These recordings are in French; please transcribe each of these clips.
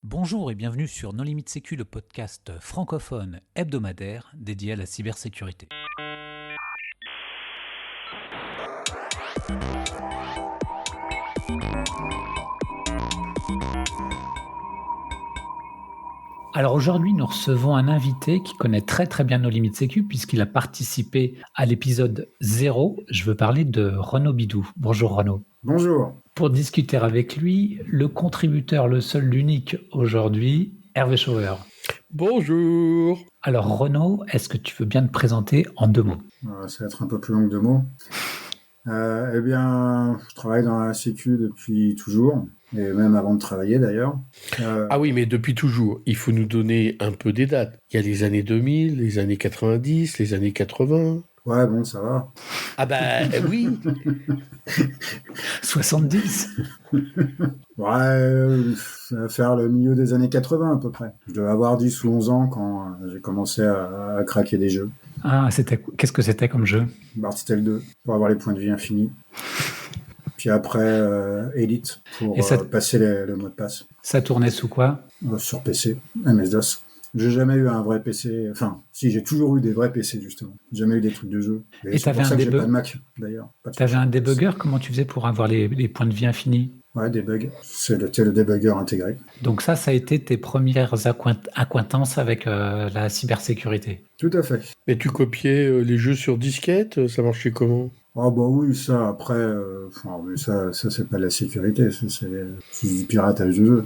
Bonjour et bienvenue sur No Limit Sécu, le podcast francophone hebdomadaire dédié à la cybersécurité. Alors aujourd'hui, nous recevons un invité qui connaît très bien No Limit Sécu puisqu'il a participé à l'épisode 0. Je veux parler de Renaud Bidou. Bonjour Renaud. Bonjour. Pour discuter avec lui, le contributeur, le seul, l'unique aujourd'hui, Hervé Schauer. Bonjour. Alors Renaud, est-ce que tu veux bien te présenter en 2 mots? Ça va être un peu plus long que 2 mots. Je travaille dans la sécu depuis toujours, et même avant de travailler d'ailleurs. Ah oui, mais depuis toujours, il faut nous donner un peu des dates. Il y a les années 2000, les années 90, les années 80. Ouais, bon, ça va. Ah bah oui. 70. Ouais, ça va faire le milieu des années 80 à peu près. Je devais avoir 10 ou 11 ans quand j'ai commencé à craquer des jeux. Ah, qu'est-ce que c'était comme jeu? Bartitel 2, pour avoir les points de vie infinis. Puis après, Elite, pour passer le mot de passe. Ça tournait sous quoi? Sur PC, MS-DOS. J'ai jamais eu un vrai PC. Enfin, si, j'ai toujours eu des vrais PC, justement. J'ai jamais eu des trucs de jeu. Et c'est pour ça que j'ai pas de Mac, d'ailleurs. T'avais un débugger? Comment tu faisais pour avoir les points de vie infinis? Ouais, debug. C'est le debugger intégré. Donc ça a été tes premières acquaintances avec la cybersécurité? Tout à fait. Et tu copiais les jeux sur disquette, ça marchait comment? Ah bah oui, ça, après... mais ça c'est pas de la sécurité. C'est du piratage de jeu.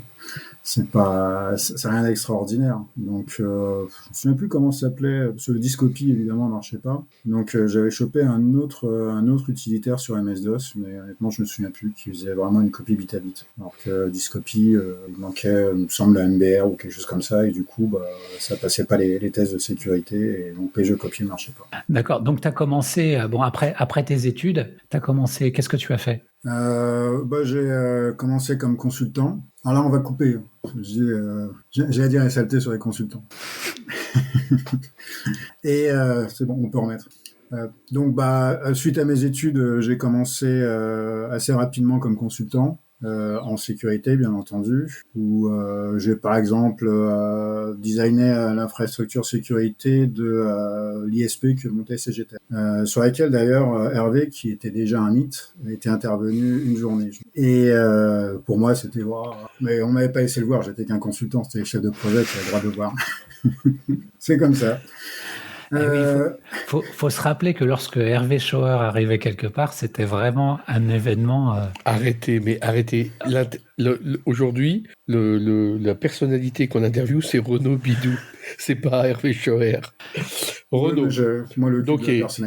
C'est rien d'extraordinaire. Donc, je me souviens plus comment ça s'appelait, parce que le Discopy, évidemment, marchait pas. Donc, j'avais chopé un autre utilitaire sur MS-DOS, mais honnêtement, je me souviens plus, qui faisait vraiment une copie bit à bit. Alors que Discopy, il manquait, il me semble, un MBR ou quelque chose comme ça, et du coup, ça passait pas les tests de sécurité, et donc les jeux copiés ne marchaient pas. D'accord, donc tu as commencé, après tes études, qu'est-ce que tu as fait? J'ai commencé comme consultant. Alors là, on va couper. J'allais dire les saletés sur les consultants. Et c'est bon, on peut remettre. Suite à mes études, j'ai commencé assez rapidement comme consultant. En sécurité, bien entendu, où j'ai par exemple designé l'infrastructure sécurité de l'ISP que montait CGT, sur laquelle d'ailleurs Hervé, qui était déjà un mythe, était intervenu une journée. Et pour moi, c'était voir. Mais on m'avait pas laissé le voir, j'étais qu'un consultant, c'était le chef de projet qui avait le droit de le voir. C'est comme ça. Faut se rappeler que lorsque Hervé Schauer arrivait quelque part, c'était vraiment un événement. Arrêtez. Aujourd'hui, la personnalité qu'on interviewe, c'est Renaud Bidou. C'est pas Hervé Schauer. Renaud.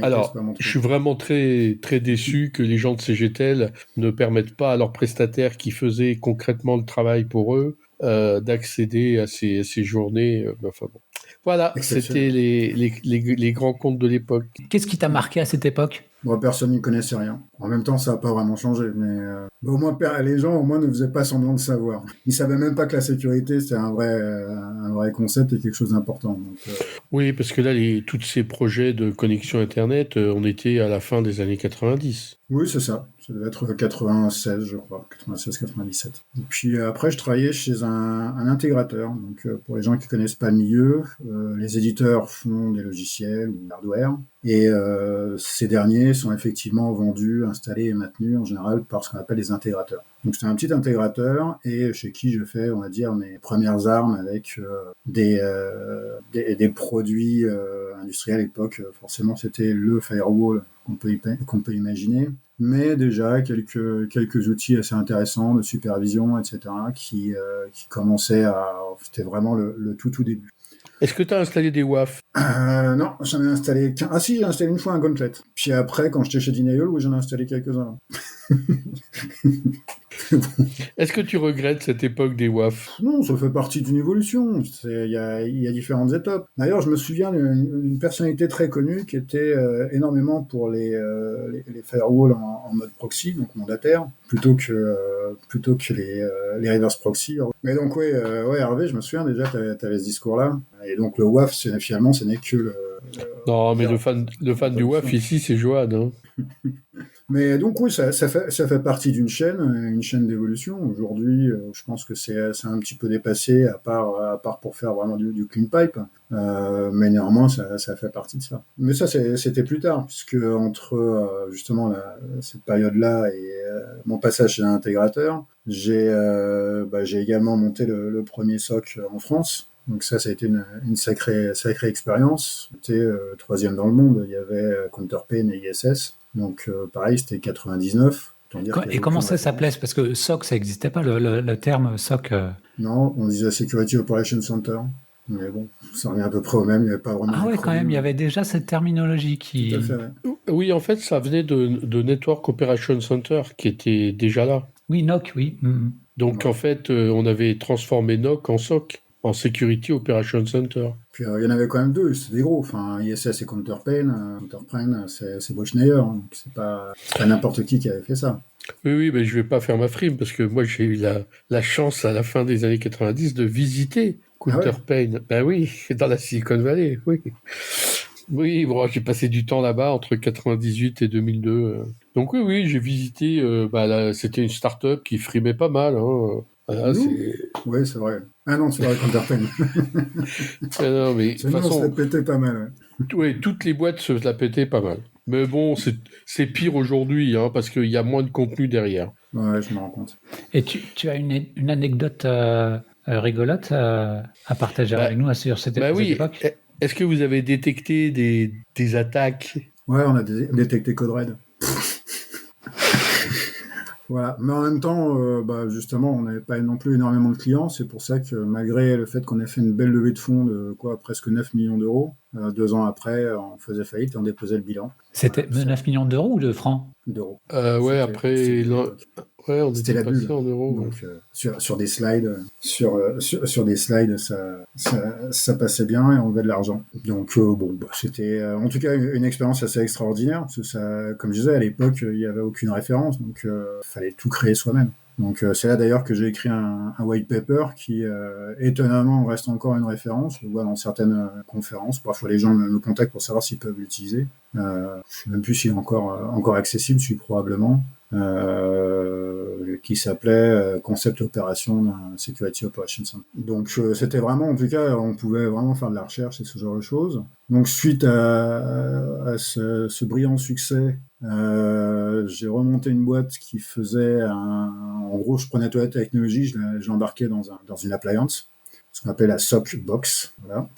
Alors, je suis vraiment très déçu que les gens de CGTEL ne permettent pas à leurs prestataires qui faisaient concrètement le travail pour eux d'accéder à ces journées. Enfin bon. Voilà, c'était les grands comptes de l'époque. Qu'est-ce qui t'a marqué à cette époque? Moi, personne n'y connaissait rien. En même temps, ça n'a pas vraiment changé, mais au moins les gens au moins ne faisaient pas semblant de savoir. Ils savaient même pas que la sécurité c'était un vrai concept et quelque chose d'important. Donc, Oui, parce que là, tous ces projets de connexion Internet, on était à la fin des années 90. Oui, c'est ça. Ça devait être 96, je crois, 96-97. Et puis après, je travaillais chez un intégrateur. Donc, pour les gens qui connaissent pas le milieu, les éditeurs font des logiciels ou hardware, et ces derniers sont effectivement vendus, installés et maintenus en général par ce qu'on appelle les intégrateurs. Donc, c'était un petit intégrateur et chez qui je fais, on va dire, mes premières armes avec des produits industriels à l'époque. Forcément, c'était le firewall qu'on peut imaginer, mais déjà quelques outils assez intéressants de supervision, etc., qui commençaient à... C'était vraiment le tout début. Est-ce que tu as installé des WAF? Non, j'en ai installé qu'un. Ah si, j'ai installé une fois un Gauntlet. Puis après, quand j'étais chez Denial, oui, j'en ai installé quelques-uns. Est-ce que tu regrettes cette époque des WAF? Non, ça fait partie d'une évolution. Il y a différentes étapes. D'ailleurs, je me souviens d'une personnalité très connue qui était énormément pour les firewalls en mode proxy, donc mandataire, plutôt que les reverse proxy. Mais donc ouais, Hervé, je me souviens déjà, t'avais ce discours-là. Et donc le WAF, finalement, ce n'est que Non, mais le fan du WAF ici, c'est Johan. Hein. Mais donc oui, ça fait partie d'une une chaîne d'évolution. Aujourd'hui, je pense que c'est un petit peu dépassé, à part pour faire vraiment du clean pipe. Mais néanmoins, ça fait partie de ça. Mais ça, c'était plus tard, puisque entre justement cette période-là et mon passage chez l'intégrateur, j'ai également monté le premier SOC en France. Donc ça a été une sacrée expérience. J'étais troisième dans le monde. Il y avait Counterpane et ISS. Donc pareil, c'était 99. Et comment ça s'appelait? Parce que SOC, ça n'existait pas, le terme SOC. Non, on disait Security Operations Center. Mais bon, ça revient à peu près au même. Il n'y avait pas vraiment. Ah ouais, quand même, il y avait déjà cette terminologie qui. Tout à fait, ouais. Oui, en fait, ça venait de Network Operations Center qui était déjà là. Oui, NOC, oui. Donc en fait, on avait transformé NOC en SOC, en Security Operations Center. Puis il y en avait quand même deux, c'était des gros. Enfin, ISS et Counterpane. Counterpane, c'est Boschneier, donc c'est pas n'importe qui avait fait ça. Oui, mais je vais pas faire ma frime parce que moi j'ai eu la chance à la fin des années 90 de visiter Counterpane. Ah ouais. Ben oui, dans la Silicon Valley, oui. Oui, bon, j'ai passé du temps là-bas entre 98 et 2002. Donc oui, j'ai visité. C'était une start-up qui frimait pas mal. Hein. Voilà, oui, c'est vrai. Ah non, c'est vrai, Counterpane. Non, mais de toute façon, on se la pétait pas mal. Oui, toutes les boîtes se la pétaient pas mal. Mais bon, c'est pire aujourd'hui, hein, parce qu'il y a moins de contenu derrière. Ouais, je me rends compte. Et tu as une anecdote rigolote à partager avec nous sur cette époque? Est-ce que vous avez détecté des attaques? Ouais, on a détecté Code Red. Voilà. Mais en même temps, justement, on n'avait pas non plus énormément de clients. C'est pour ça que malgré le fait qu'on ait fait une belle levée de fonds de presque 9 millions d'euros, 2 ans après, on faisait faillite et on déposait le bilan. C'était 9 millions d'euros ou de francs? D'euros. Ouais, après... on c'était la bulle en euros. Donc, sur des slides, sur des slides, ça passait bien et on avait de l'argent. Donc c'était en tout cas une expérience assez extraordinaire. Parce que ça, comme je disais, à l'époque, il n'y avait aucune référence, donc fallait tout créer soi-même. Donc c'est là d'ailleurs que j'ai écrit un white paper qui étonnamment reste encore une référence. On le voit dans certaines conférences. Parfois les gens me contactent pour savoir s'ils peuvent l'utiliser. Je ne sais même plus s'il est encore accessible, celui probablement. Qui s'appelait Concept Opération d'un Security Operations Center. Donc c'était vraiment, en tout cas, on pouvait vraiment faire de la recherche et ce genre de choses. Donc suite à ce brillant succès, j'ai remonté une boîte qui faisait en gros, je prenais toute la technologie, je l'embarquais dans une appliance, ce qu'on appelle la SOC Box. Voilà.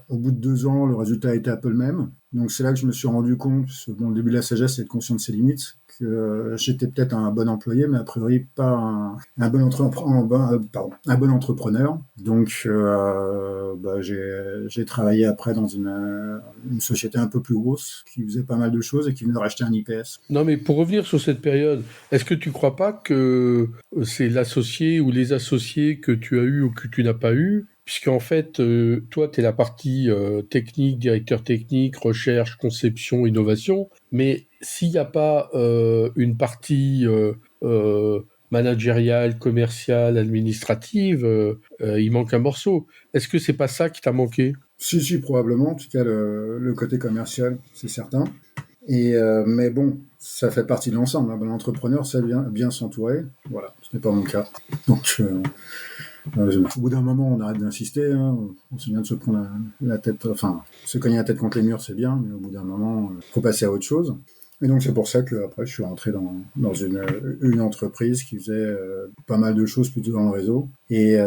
Au bout de 2 ans, le résultat était un peu le même. Donc c'est là que je me suis rendu compte, le début de la sagesse, c'est d'être conscient de ses limites, que j'étais peut-être un bon employé, mais a priori pas un bon entrepreneur. Donc j'ai travaillé après dans une société un peu plus grosse qui faisait pas mal de choses et qui venait de racheter un IPS. Non, mais pour revenir sur cette période, est-ce que tu crois pas que c'est l'associé ou les associés que tu as eu ou que tu n'as pas eu? Puisqu'en fait, toi, tu es la partie technique, directeur technique, recherche, conception, innovation. Mais s'il n'y a pas une partie managériale, commerciale, administrative, il manque un morceau. Est-ce que c'est pas ça qui t'a manqué? Si, probablement. En tout cas, le côté commercial, c'est certain. Mais bon, ça fait partie de l'ensemble. Un bon entrepreneur sait bien s'entourer. Voilà, ce n'est pas mon cas. Donc... au bout d'un moment, on arrête d'insister. Hein. On se vient de se prendre la tête, se cogner la tête contre les murs, c'est bien, mais au bout d'un moment, faut passer à autre chose. Et donc c'est pour ça que après, je suis rentré dans une entreprise qui faisait pas mal de choses plutôt dans le réseau et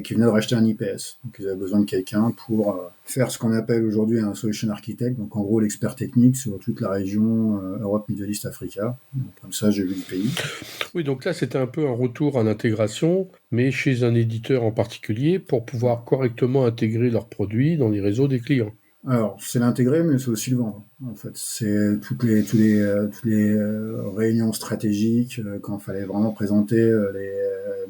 qui venait de racheter un IPS. Donc ils avaient besoin de quelqu'un pour faire ce qu'on appelle aujourd'hui un solution architect. Donc en gros l'expert technique sur toute la région Europe, Middle East, Africa. Donc, comme ça, j'ai vu le pays. Oui, donc là c'était un peu un retour à l'intégration, mais chez un éditeur en particulier pour pouvoir correctement intégrer leurs produits dans les réseaux des clients. Alors, c'est l'intégrer, mais c'est aussi le vendre. En fait, c'est toutes les réunions stratégiques quand il fallait vraiment présenter les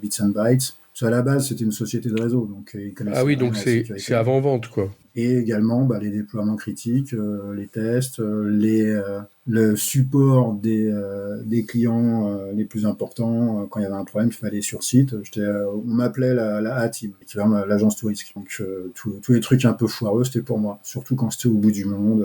bits and bytes. à la base, c'était une société de réseau, donc ils connaissaient Ah oui, rien donc à la c'est sécurité. avant-vente, quoi. Et également les déploiements critiques, les tests, le support des clients les plus importants. Quand il y avait un problème, il fallait aller sur site. On m'appelait la A-Team, équivalent de l'agence touristique. Donc tous les trucs un peu foireux, c'était pour moi. Surtout quand c'était au bout du monde,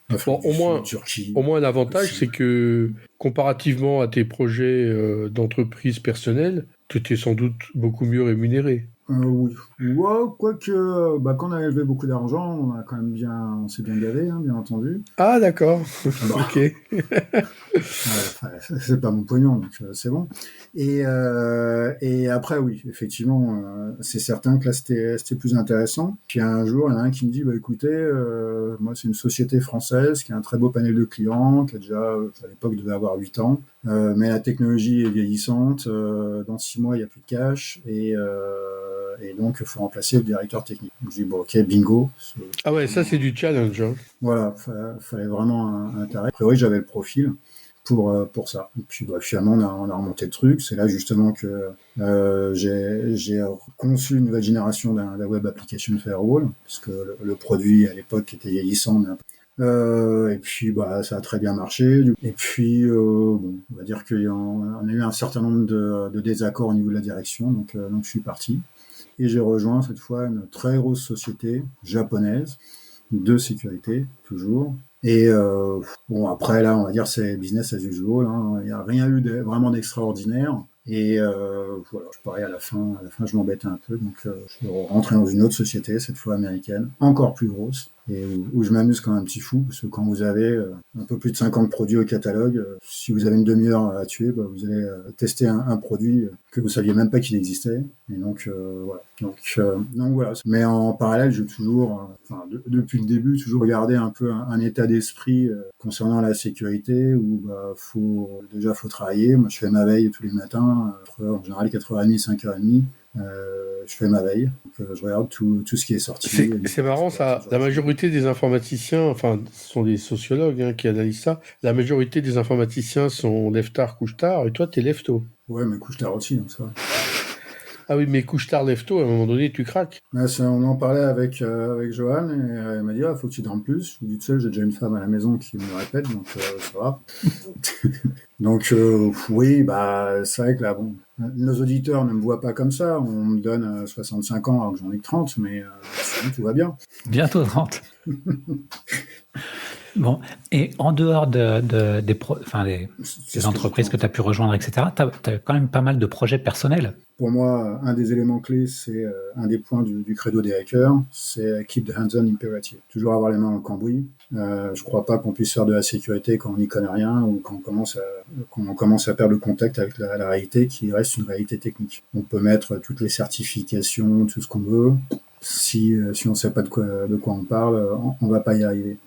Bon, Afrique du Sud, Turquie. au moins l'avantage, c'est que comparativement à tes projets d'entreprise personnelle, tu étais sans doute beaucoup mieux rémunéré. Oui. Ouais, quoique, quand on a élevé beaucoup d'argent, on s'est bien gavé, hein, bien entendu. Ah, d'accord. Bon. Ok. C'est pas mon pognon, donc c'est bon. Et après, oui, effectivement, c'est certain que là, c'était plus intéressant. Puis un jour, il y en a un qui me dit, écoutez, moi, c'est une société française qui a un très beau panel de clients, qui a déjà, à l'époque, devait avoir 8 ans. Mais la technologie est vieillissante. Dans 6 mois, il n'y a plus de cash. Et donc, il faut remplacer le directeur technique. Donc, je dis, ok, bingo. Ah ouais, ça, c'est du challenge. Hein. Voilà, fallait vraiment un intérêt. A priori, j'avais le profil pour ça. Et puis finalement, on a remonté le truc. C'est là justement que j'ai conçu une nouvelle génération d'un web application firewall, puisque le produit à l'époque était vieillissant. Et puis ça a très bien marché. Et puis on va dire qu'on a eu un certain nombre de désaccords au niveau de la direction, donc je suis parti. Et j'ai rejoint cette fois une très grosse société japonaise de sécurité, toujours. Et après, là, on va dire c'est business as usual. Hein. Il n'y a rien eu vraiment d'extraordinaire. Et voilà, pareil, à la fin, je m'embêtais un peu. Donc, je suis rentré dans une autre société, cette fois américaine, encore plus grosse, et où je m'amuse comme un petit fou, parce que quand vous avez un peu plus de 50 produits au catalogue, si vous avez une demi-heure à tuer, vous allez tester un produit que vous saviez même pas qu'il existait. Et donc, voilà. Donc voilà. Mais en parallèle, j'ai toujours, depuis le début, toujours regardé un peu un état d'esprit concernant la sécurité, où faut travailler. Moi, je fais ma veille tous les matins, en général 4h30, 5h30. Je fais ma veille, donc, je regarde tout ce qui est sorti. C'est marrant ça, la majorité des informaticiens, enfin ce sont des sociologues qui analysent ça, la majorité des informaticiens sont lève-tard, couche-tard, et toi t'es lève-tôt. Ouais, mais couche-tard aussi, donc ça va. Ah oui, mais couche-tard, lève-tôt, à un moment donné tu craques. On en parlait avec Johan, et il m'a dit, faut que tu dormes plus. Je lui ai dit, tu sais, j'ai déjà une femme à la maison qui me le répète, donc ça va. Donc oui, c'est vrai que là, nos auditeurs ne me voient pas comme ça. On me donne 65 ans alors que j'en ai que 30, mais tout va bien. Bientôt 30. Bon, et en dehors des entreprises que tu as pu rejoindre, etc., tu as quand même pas mal de projets personnels. Pour moi, un des éléments clés, c'est un des points du credo des hackers, c'est keep the hands-on imperative. Toujours avoir les mains dans le cambouis. Je crois pas qu'on puisse faire de la sécurité quand on n'y connaît rien ou quand on commence à perdre le contact avec la réalité qui reste une réalité technique. On peut mettre toutes les certifications, tout ce qu'on veut. Si on sait pas de quoi on parle, on va pas y arriver.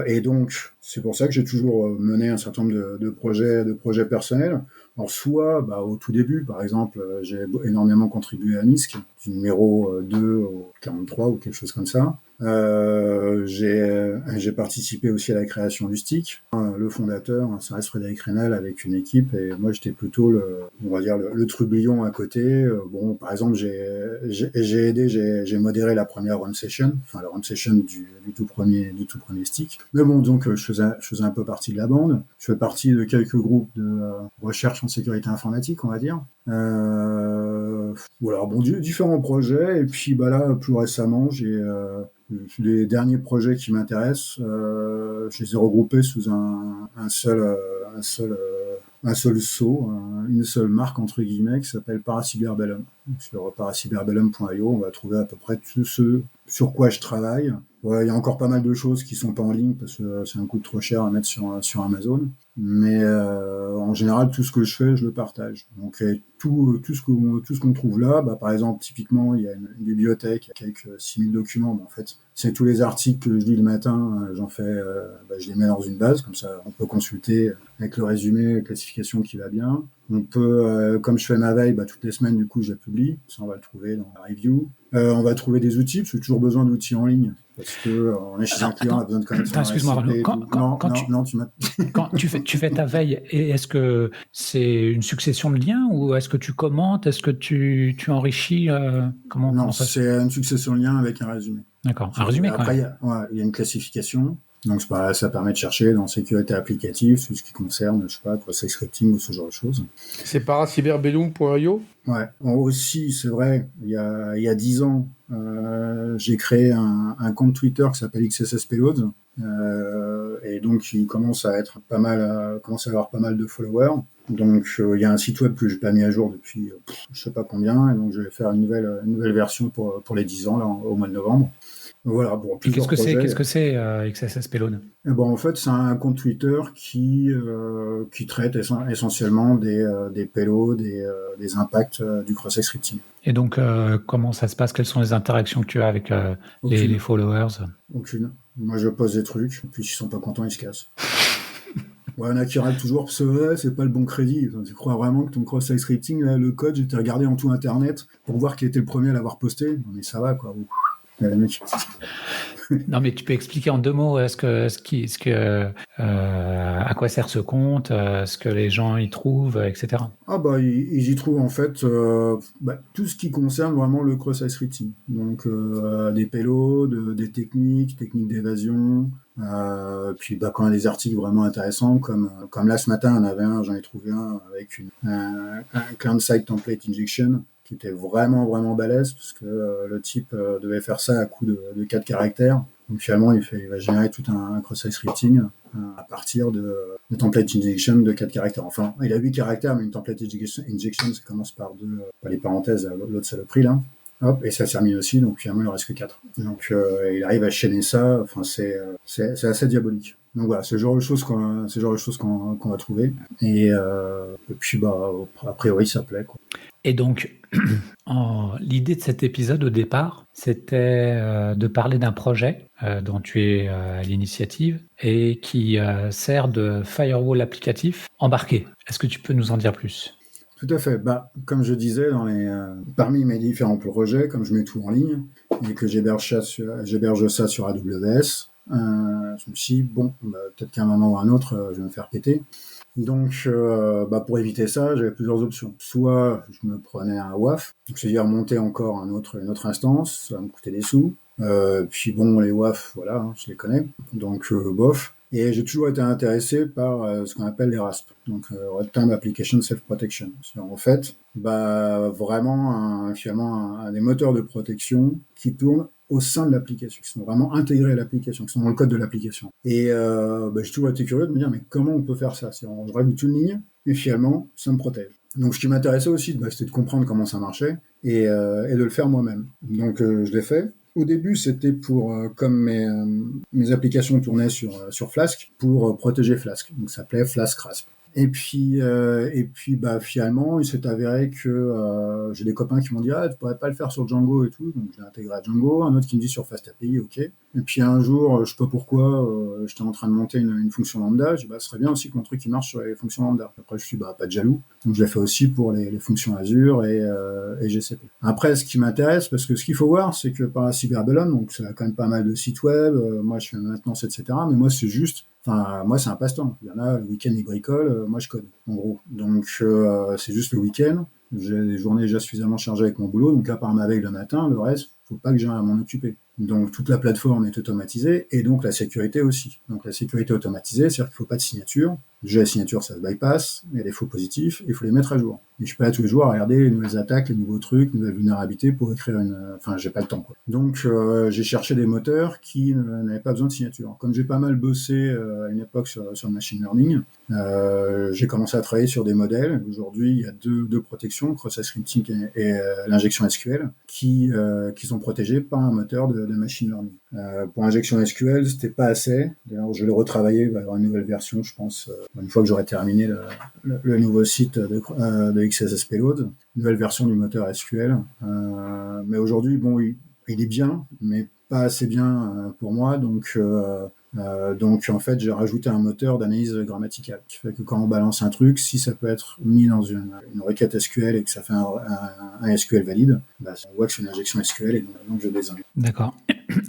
Et donc, c'est pour ça que j'ai toujours mené un certain nombre de projets personnels. Alors, soit, au tout début, par exemple, j'ai énormément contribué à NISC, du numéro 2 au 43 ou quelque chose comme ça. J'ai participé aussi à la création du STIC. Le fondateur, ça reste Frédéric Rénal avec une équipe, et moi j'étais plutôt le trublion à côté. Par exemple, j'ai modéré la première run session, la run session du tout premier STIC. Mais bon, donc je faisais un peu partie de la bande. Je fais partie de quelques groupes de recherche en sécurité informatique, on va dire. Voilà, différents projets, et puis là, plus récemment, j'ai les derniers projets qui m'intéressent, je les ai regroupés sous un seul sceau, une seule marque entre guillemets qui s'appelle Paracyberbellum. Sur paracyberbellum.io, on va trouver à peu près tout ce sur quoi je travaille. Il y a encore pas mal de choses qui sont pas en ligne parce que c'est un coût trop cher à mettre sur Amazon. Mais en général, tout ce que je fais, je le partage. Donc tout ce qu'on trouve là, par exemple, typiquement, il y a une bibliothèque, il y a quelques 6000 documents. En fait, c'est tous les articles que je lis le matin, je les mets dans une base, comme ça on peut consulter avec le résumé, la classification qui va bien. On peut, comme je fais ma veille, toutes les semaines, du coup, je la publie. Ça, on va le trouver dans la review. On va trouver des outils, parce que j'ai toujours besoin d'outils en ligne parce que on est chez un client, on a besoin de connaître son excuse-moi, Renaud. Quand tu fais ta veille, est-ce que c'est une succession de liens ou est-ce que tu commentes, est-ce que tu enrichis Non, c'est une succession de liens avec un résumé. D'accord, un résumé quand même. Après, il y a une classification. Donc, ça permet de chercher dans sécurité applicative, tout ce qui concerne, je sais pas, cross-site scripting ou ce genre de choses. C'est paracyberbellum.io ? Ouais. Aussi, c'est vrai, il y a 10 ans, j'ai créé un compte Twitter qui s'appelle XSS Payloads, et donc il commence à avoir pas mal de followers. Donc, il y a un site web que j'ai pas mis à jour depuis, je sais pas combien, et donc je vais faire une nouvelle version pour les 10 ans, là, au mois de novembre. Voilà, bon, qu'est-ce que c'est XSS Payload ? En fait, c'est un compte Twitter qui traite essentiellement des payloads, des impacts du cross-site scripting. Et donc, comment ça se passe ? Quelles sont les interactions que tu as avec les followers ? Aucune. Moi, je pose des trucs, puis s'ils sont pas contents, ils se cassent. Ouais, il y en a qui râlent toujours, c'est pas le bon crédit. Enfin, tu crois vraiment que ton cross-site scripting, là, le code, j'étais regardé en tout Internet pour voir qui était le premier à l'avoir posté. Non, mais ça va, quoi. Non, mais tu peux expliquer en 2 mots à quoi sert ce compte, ce que les gens y trouvent, etc. Ah bah ils y trouvent en fait tout ce qui concerne vraiment le cross-site scripting. Donc des payloads, des techniques d'évasion, puis quand il y a des articles vraiment intéressants comme là ce matin j'en ai trouvé un avec un client-side template injection qui était vraiment vraiment balèze parce que le type devait faire ça à coup de 4 caractères. Donc finalement il va générer tout un cross-site scripting à partir de template injection de 4 caractères. Enfin, il a 8 caractères, mais une template injection ça commence par les parenthèses, l'autre saloperie là. Hop, et ça termine aussi, donc finalement il ne reste que 4. Donc il arrive à chaîner ça, enfin c'est assez diabolique. Donc voilà, c'est le genre de choses qu'on va trouver. Et puis a priori ça plaît, quoi. Et donc, l'idée de cet épisode au départ, c'était de parler d'un projet dont tu es à l'initiative et qui sert de firewall applicatif embarqué. Est-ce que tu peux nous en dire plus ? Tout à fait. Comme je disais, parmi mes différents projets, comme je mets tout en ligne et que j'héberge ça sur AWS, je me suis dit, peut-être qu'à un moment ou à un autre, je vais me faire péter. Donc, pour éviter ça, j'avais plusieurs options. Soit je me prenais un WAF, donc c'est-à-dire monter encore une autre instance, ça va me coûter des sous. Puis les WAF, voilà, je les connais, donc bof. Et j'ai toujours été intéressé par ce qu'on appelle les RASP, donc Runtime Application Self-Protection. C'est-à-dire, en fait, vraiment finalement des moteurs de protection qui tournent au sein de l'application, qui sont vraiment intégrés à l'application, qui sont dans le code de l'application. Et j'ai toujours été curieux de me dire, mais comment on peut faire ça ? Je rajoute une ligne, et finalement, ça me protège. Donc ce qui m'intéressait aussi, c'était de comprendre comment ça marchait, et de le faire moi-même. Donc je l'ai fait. Au début, c'était pour, comme mes applications tournaient sur Flask, pour protéger Flask. Donc ça s'appelait Flask RASP. Et puis finalement, il s'est avéré que j'ai des copains qui m'ont dit tu pourrais pas le faire sur Django et tout, donc je l'ai intégré à Django. Un autre qui me dit sur FastAPI, ok. Et puis un jour, je sais pas pourquoi, j'étais en train de monter une fonction lambda. Je dis ce serait bien aussi que mon truc il marche sur les fonctions lambda. Après je suis pas de jaloux, donc je l'ai fait aussi pour les fonctions Azure et GCP. Après, ce qui m'intéresse, parce que ce qu'il faut voir, c'est que par la Cyberbellum, donc ça a quand même pas mal de sites web. Moi, je fais maintenance, etc. Mais moi, c'est juste. Moi, c'est un passe-temps. Il y en a, le week-end, ils bricolent, moi, je code, en gros. Donc, c'est juste le week-end. J'ai des journées déjà suffisamment chargées avec mon boulot. Donc, à part ma veille le matin, le reste, faut pas que j'ai à m'en occuper. Donc, toute la plateforme est automatisée et donc la sécurité aussi. Donc, la sécurité automatisée, c'est-à-dire qu'il faut pas de signature. Déjà, la signature, ça se bypass. Il y a des faux positifs. Il faut les mettre à jour. Et je suis pas là tous les jours à regarder les nouvelles attaques, les nouveaux trucs, les nouvelles vulnérabilités pour écrire j'ai pas le temps, quoi. Donc, j'ai cherché des moteurs qui n'avaient pas besoin de signature. Comme j'ai pas mal bossé à une époque sur le machine learning, j'ai commencé à travailler sur des modèles. Aujourd'hui, il y a deux protections, cross-site scripting et l'injection SQL, qui sont protégées par un moteur de machine learning. Pour injection SQL, c'était pas assez. D'ailleurs, je l'ai retravaillé, il va y avoir une nouvelle version, je pense, une fois que j'aurai terminé le nouveau site de XSS Payload, nouvelle version du moteur SQL. Mais aujourd'hui, il est bien, mais pas assez bien pour moi, donc en fait, j'ai rajouté un moteur d'analyse grammaticale qui fait que quand on balance un truc, si ça peut être mis dans une requête SQL et que ça fait un SQL valide, on voit que c'est une injection SQL et donc je désigne. D'accord.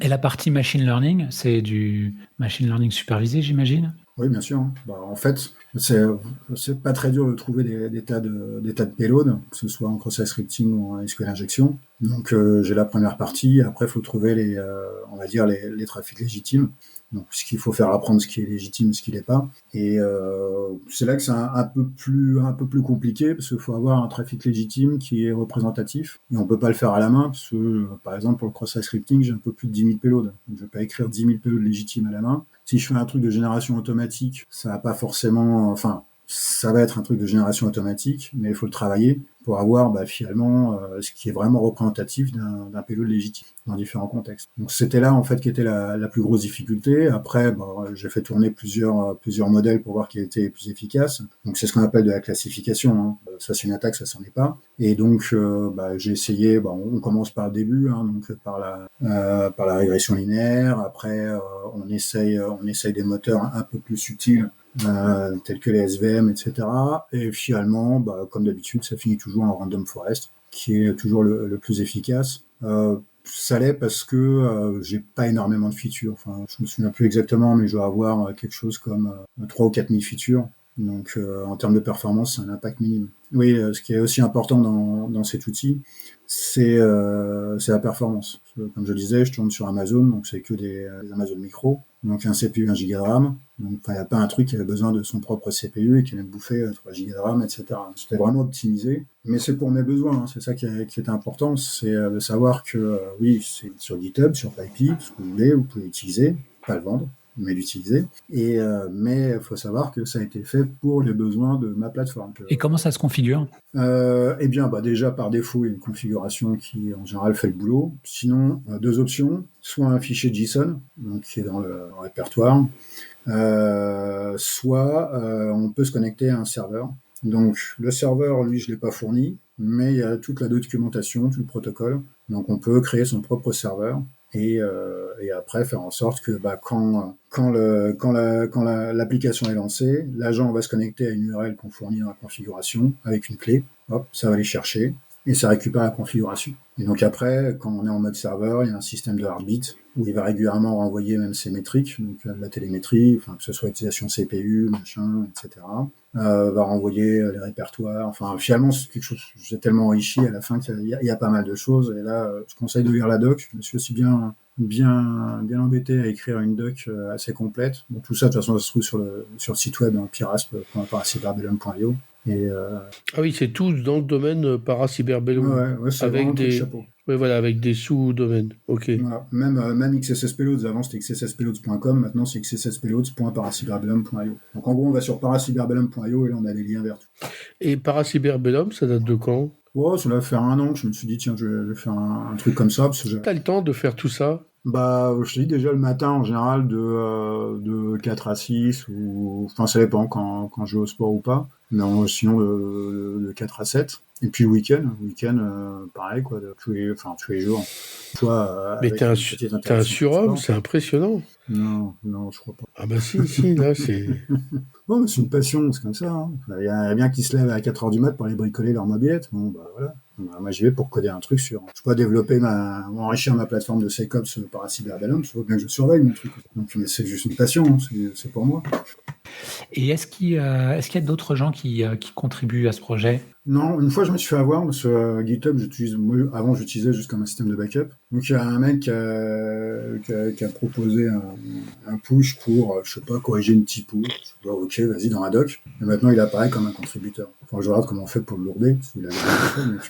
Et la partie machine learning, c'est du machine learning supervisé, j'imagine? Oui, bien sûr. En fait, c'est pas très dur de trouver des tas de payloads, que ce soit en cross-site scripting ou en SQL injection. Donc, j'ai la première partie. Après, il faut trouver on va dire les trafics légitimes. Donc, puisqu'il faut faire apprendre ce qui est légitime, ce qui l'est pas. Et c'est là que c'est un peu plus compliqué, parce qu'il faut avoir un trafic légitime qui est représentatif. Et on peut pas le faire à la main, parce que, par exemple, pour le cross-site scripting, j'ai un peu plus de 10 000 payloads. Donc, je vais pas écrire 10 000 payloads légitimes à la main. Si je fais un truc de génération automatique, ça va pas forcément, enfin, ça va être un truc de génération automatique, mais il faut le travailler pour avoir finalement ce qui est vraiment représentatif d'un payload légitime dans différents contextes. Donc c'était là en fait qui était la plus grosse difficulté. Après, j'ai fait tourner plusieurs modèles pour voir qui était plus efficace. Donc c'est ce qu'on appelle de la classification. Hein. Ça c'est une attaque, ça s'en est pas. Et donc j'ai essayé. On commence par le début, hein, donc par la régression linéaire. Après on essaye des moteurs un peu plus subtils. Tels que les SVM, etc. Et finalement, comme d'habitude, ça finit toujours en random forest, qui est toujours le plus efficace. Ça l'est parce que j'ai pas énormément de features. Enfin, je me souviens plus exactement, mais je dois avoir quelque chose comme 3 ou 4 000 features. Donc, en termes de performance, c'est un impact minime. Oui, ce qui est aussi important dans cet outil, c'est la performance. Comme je disais, je tourne sur Amazon, donc c'est que des Amazon Micro. Donc un CPU, 1 Go de RAM. Donc il n'y a pas un truc qui avait besoin de son propre CPU et qui allait me bouffer 3 Go de RAM, etc. C'était vraiment optimisé. Mais c'est pour mes besoins. Hein. C'est ça qui est important. C'est de savoir que, oui, c'est sur GitHub, sur PyPI, ce que vous pouvez l'utiliser, pas le vendre, mais l'utiliser. Mais il faut savoir que ça a été fait pour les besoins de ma plateforme. Et comment ça se configure ? Eh bien, déjà, par défaut, il y a une configuration qui, en général, fait le boulot. Sinon, 2 options. Soit un fichier JSON, donc, qui est dans le répertoire, soit on peut se connecter à un serveur. Donc, le serveur, lui, je l'ai pas fourni, mais il y a toute la documentation, tout le protocole. Donc, on peut créer son propre serveur. Et après faire en sorte que quand l'application est lancée, l'agent va se connecter à une URL qu'on fournit dans la configuration avec une clé. Hop, ça va aller chercher et ça récupère la configuration. Et donc après, quand on est en mode serveur, il y a un système de heartbeat où il va régulièrement renvoyer même ses métriques, donc la télémétrie, enfin que ce soit utilisation CPU, machin, etc. Va renvoyer les répertoires. Enfin, finalement, c'est quelque chose. J'ai tellement enrichi à la fin qu'il y a pas mal de choses. Et là, je conseille de lire la doc. Je me suis aussi bien embêté à écrire une doc assez complète. Bon, tout ça, de toute façon, ça se trouve sur le site web, hein, pirasp.paracyberbellum.io. Ah oui, c'est tout dans le domaine Paracyberbellum. Ouais, c'est avec des chapeaux. Oui, voilà, avec des sous-domaines. Ok. Voilà. Même XSS Payloads, avant c'était xsspayloads.com, maintenant c'est xsspayloads.paracyberbellum.io. Donc en gros, on va sur paracyberbellum.io et là on a les liens vers tout. Et Paracyberbellum, ça date de quand ? Ça va faire 1 an que je me suis dit, tiens, je vais faire un truc comme ça. T'as le temps de faire tout ça ? Je te dis déjà le matin en général de 4 à 6 ou enfin ça dépend quand je vais au sport ou pas. Mais sinon de 4 à 7. Et puis le week-end, pareil quoi, tous les jours. Mais t'es un surhomme, c'est impressionnant. Non, je crois pas. Ah bah si, là c'est... Non, mais c'est une passion, c'est comme ça. Hein. Il y a bien qui se lèvent à 4h du mat pour aller bricoler leur mobilette. Bon, voilà. Moi, j'y vais pour coder un truc sur... Je peux développer enrichir ma plateforme de SecOps Paracyberbellum, il faut bien que je surveille mon truc. Donc, mais c'est juste une passion, hein. C'est pour moi. Et est-ce qu'il y a d'autres gens qui contribuent à ce projet ? Non, une fois je me suis fait avoir sur GitHub, avant j'utilisais juste comme un système de backup. Donc il y a un mec qui a proposé un push pour, je sais pas, corriger une typo. Je dis, ok, vas-y dans la doc. Et maintenant il apparaît comme un contributeur. Enfin, je regarde comment on fait pour le lourder, parce qu'il a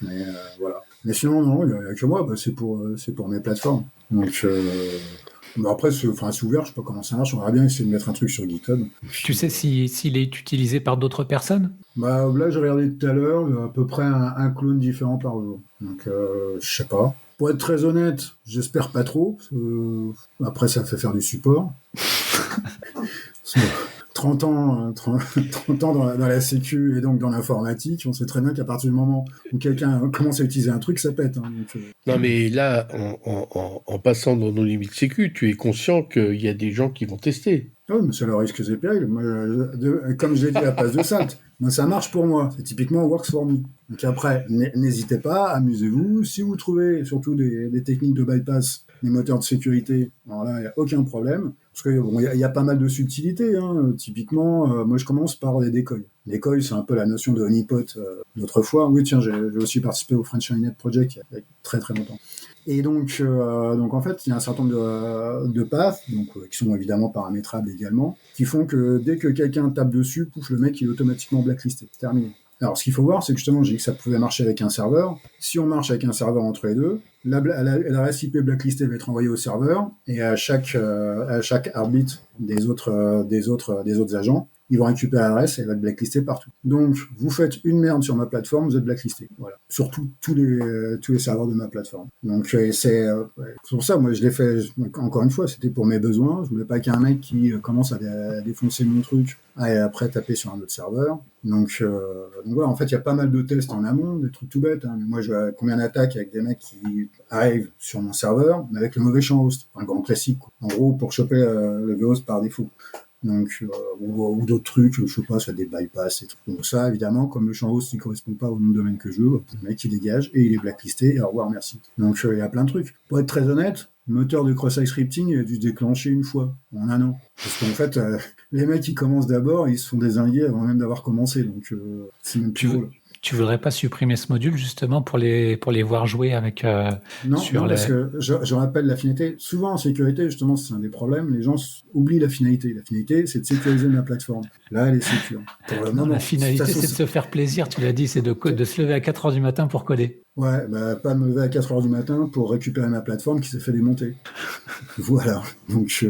mais voilà. Mais sinon non, il y a que moi, c'est pour mes plateformes. Donc après, c'est ouvert, je sais pas comment ça marche. On verra bien essayer de mettre un truc sur GitHub. Tu sais s'il est utilisé par d'autres personnes ? Là, j'ai regardé tout à l'heure, à peu près un clone différent par jour. Donc, je sais pas. Pour être très honnête, j'espère pas trop. Après, ça fait faire du support. 30 ans dans la sécu et donc dans l'informatique, on sait très bien qu'à partir du moment où quelqu'un commence à utiliser un truc, ça pète. Hein, donc, Non, mais là, en passant dans nos limites sécu, tu es conscient qu'il y a des gens qui vont tester. Oui, mais c'est le risque et péril. Comme je l'ai dit à Passe de Sainte, moi, ça marche pour moi. C'est typiquement works for me. Donc après, n'hésitez pas, amusez-vous. Si vous trouvez surtout des techniques de bypass les moteurs de sécurité, alors là, il n'y a aucun problème. Parce que bon, y a pas mal de subtilités. Hein. Typiquement, moi, je commence par les decoys. Decoy, c'est un peu la notion de honeypot d'autrefois. Oui, tiens, j'ai aussi participé au French Mainnet Project il y a très très longtemps. Et donc en fait, il y a un certain nombre de paths, qui sont évidemment paramétrables également, qui font que dès que quelqu'un tape dessus, pouf, le mec il est automatiquement blacklisté. C'est terminé. Alors, ce qu'il faut voir, c'est que justement, j'ai dit que ça pouvait marcher avec un serveur. Si on marche avec un serveur entre les deux, l'adresse IP blacklistée va être envoyée au serveur, et à chaque arbitre des autres agents, ils vont récupérer l'adresse et elle va être blacklistée partout. Donc, vous faites une merde sur ma plateforme, vous êtes blacklisté. Voilà. Surtout tous les serveurs de ma plateforme. Donc, c'est pour ça, moi, je l'ai fait, encore une fois, c'était pour mes besoins. Je voulais pas qu'il y ait un mec qui commence à défoncer mon truc et après taper sur un autre serveur. Donc voilà, en fait, il y a pas mal de tests en amont, des trucs tout bêtes. Hein. Mais moi, je vois combien d'attaques avec des mecs qui arrivent sur mon serveur, mais avec le mauvais champ host. Un grand classique, quoi. En gros, pour choper le vhost par défaut. Donc, ou d'autres trucs, je sais pas, ça des bypass et tout. Donc ça, évidemment, comme le champ host ne correspond pas au nom de domaine que je veux, le mec il dégage et il est blacklisté, et au revoir, merci. Donc il y a plein de trucs. Pour être très honnête, le moteur de cross-site scripting il a dû se déclencher une fois, en un an. Parce qu'en fait, les mecs qui commencent d'abord, ils se font dézinguer avant même d'avoir commencé, donc c'est même plus drôle. Tu voudrais pas supprimer ce module justement pour les voir jouer avec non, parce que je rappelle la finalité. Souvent en sécurité, justement, c'est un des problèmes. Les gens oublient la finalité. La finalité, c'est de sécuriser ma plateforme. Là, elle est sécure. La finalité, c'est de se faire plaisir. Tu l'as dit, c'est de se lever à 4h du matin pour coder. Ouais, pas me lever à 4h du matin pour récupérer ma plateforme qui s'est fait démonter. Voilà. Donc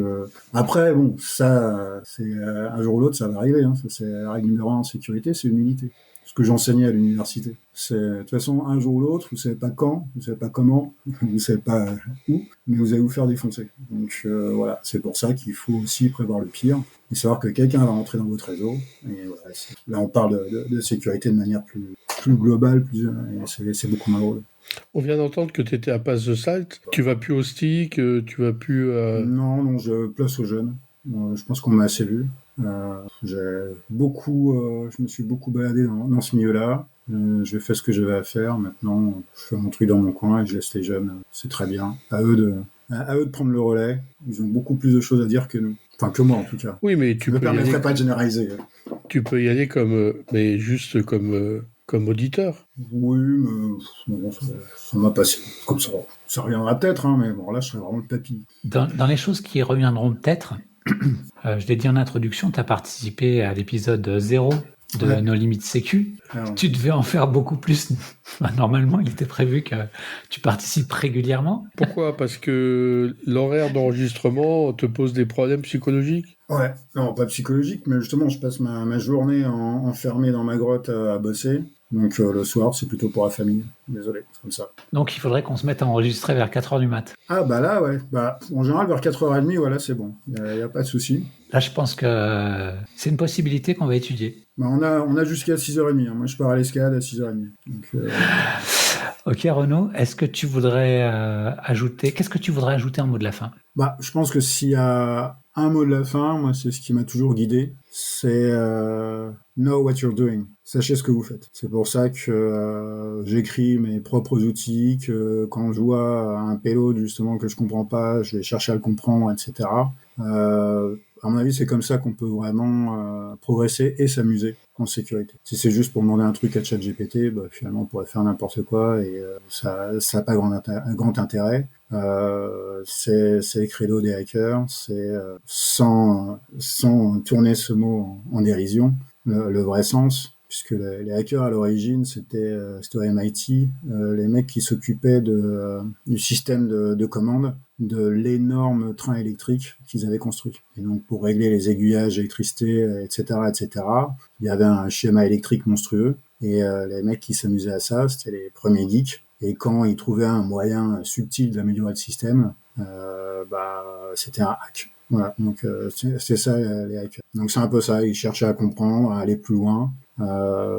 après, bon, ça, c'est un jour ou l'autre, ça va arriver. Hein. Ça, c'est la règle numéro 1 en sécurité, c'est l'humilité. Ce que j'enseignais à l'université. C'est, de toute façon, un jour ou l'autre, vous savez pas quand, vous savez pas comment, vous savez pas où, mais vous allez vous faire défoncer. Donc voilà, c'est pour ça qu'il faut aussi prévoir le pire et savoir que quelqu'un va rentrer dans votre réseau. Et voilà, là, on parle de sécurité de manière plus globale, et c'est beaucoup moins drôle. On vient d'entendre que tu étais à Pass the Salt. Tu vas plus au stick, tu vas plus... Non, je place aux jeunes. Je pense qu'on m'a assez vu. Je me suis beaucoup baladé dans ce milieu-là. J'ai fait ce que j'avais à faire. Maintenant, je fais mon truc dans mon coin et je laisse les jeunes. C'est très bien. À eux de prendre le relais. Ils ont beaucoup plus de choses à dire que nous. Enfin, que moi, en tout cas. Oui, mais tu me permettrais pas de généraliser. Tu peux y aller mais juste comme auditeur. Oui, mais bon, ça m'a passé comme ça. Ça reviendra peut-être, hein, mais bon, là, je serais vraiment le papy. Dans les choses qui reviendront peut-être, je l'ai dit en introduction, tu as participé à l'épisode 0 de No Limit Sécu. Alors, tu devais en faire beaucoup plus. Normalement, il était prévu que tu participes régulièrement. Pourquoi ? Parce que l'horaire d'enregistrement te pose des problèmes psychologiques ? Ouais, non, pas psychologique, mais justement, je passe ma journée enfermé dans ma grotte à bosser. Donc le soir, c'est plutôt pour la famille. Désolé, c'est comme ça. Donc il faudrait qu'on se mette à enregistrer vers 4h du mat. Ah bah là, ouais. En général, vers 4h30, voilà, c'est bon. Il n'y a pas de souci. Là, je pense que c'est une possibilité qu'on va étudier. On a jusqu'à 6h30. Hein. Moi, je pars à l'escalade à 6h30. Donc, Ok, Renaud, est-ce que tu voudrais ajouter... Qu'est-ce que tu voudrais ajouter en mot de la fin ? Je pense que s'il y a un mot de la fin, moi, c'est ce qui m'a toujours guidé. C'est know what you're doing. Sachez ce que vous faites. C'est pour ça que j'écris mes propres outils, que quand je vois un payload, justement, que je comprends pas, je vais chercher à le comprendre, etc. À mon avis, c'est comme ça qu'on peut vraiment progresser et s'amuser en sécurité. Si c'est juste pour demander un truc à ChatGPT, finalement, on pourrait faire n'importe quoi et ça n'a pas grand intérêt. C'est les credos des hackers, c'est sans tourner ce mot en dérision, le vrai sens, puisque les hackers à l'origine c'était au MIT, les mecs qui s'occupaient du système de commande de l'énorme train électrique qu'ils avaient construit. Et donc pour régler les aiguillages d'électricité, etc., il y avait un schéma électrique monstrueux et les mecs qui s'amusaient à ça, c'était les premiers geeks. Et quand ils trouvaient un moyen subtil d'améliorer le système, c'était un hack. Voilà, donc c'est ça les hackers. Donc c'est un peu ça, ils cherchaient à comprendre, à aller plus loin.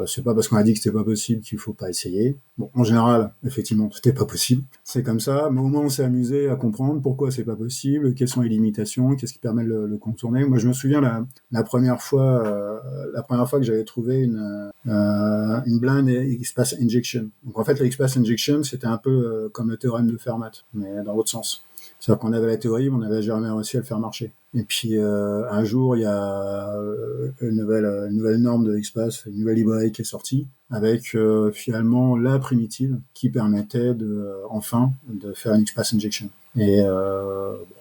C'est pas parce qu'on a dit que c'était pas possible qu'il faut pas essayer. Bon, en général, effectivement, c'était pas possible. C'est comme ça, mais au moins on s'est amusé à comprendre pourquoi c'est pas possible, quelles sont les limitations, qu'est-ce qui permet de le contourner. Moi, je me souviens la première fois que j'avais trouvé une blind XPath injection. Donc en fait, la XPath injection, c'était un peu comme le théorème de Fermat, mais dans l'autre sens. C'est-à-dire qu'on avait la théorie, mais on n'avait jamais réussi à le faire marcher. Et puis un jour, il y a une nouvelle norme de XPath, une nouvelle librairie qui est sortie, avec finalement la primitive qui permettait enfin de faire une XPath injection. Et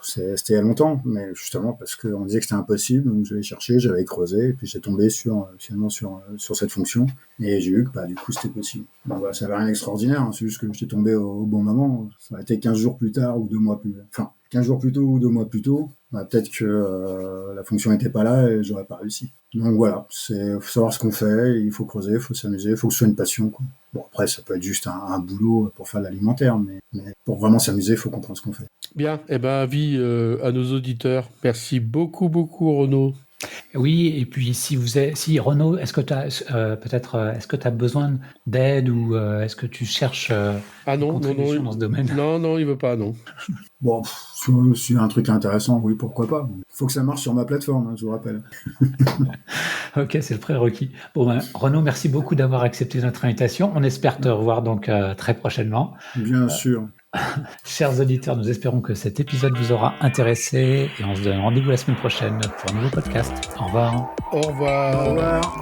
c'était il y a longtemps, mais justement parce qu'on disait que c'était impossible, donc j'avais cherché, j'avais creusé, et puis j'ai tombé finalement sur cette fonction, et j'ai vu que du coup c'était possible. Bon, ça n'avait rien d'extraordinaire, hein, c'est juste que j'étais tombé au bon moment. Ça a été 15 jours plus tard ou 2 mois plus... Enfin, 15 jours plus tôt ou 2 mois plus tôt, peut-être que la fonction n'était pas là et j'aurais pas réussi. Donc voilà, faut savoir ce qu'on fait, il faut creuser, il faut s'amuser, il faut que ce soit une passion, quoi. Bon, après, ça peut être juste un boulot pour faire de l'alimentaire, mais pour vraiment s'amuser, il faut comprendre ce qu'on fait. Bien, avis à nos auditeurs. Merci beaucoup, Renaud. Oui, et puis si Renaud, est-ce que tu as besoin d'aide ou est-ce que tu cherches une contribution dans ce domaine? Non, il veut pas, non. Bon, c'est un truc intéressant, oui, pourquoi pas. Il faut que ça marche sur ma plateforme, je vous rappelle. Ok, c'est le prérequis. Bon, Renaud, merci beaucoup d'avoir accepté notre invitation. On espère te revoir donc très prochainement. Bien sûr. Chers auditeurs, nous espérons que cet épisode vous aura intéressé et on se donne rendez-vous la semaine prochaine pour un nouveau podcast. Au revoir. Au revoir. Au revoir.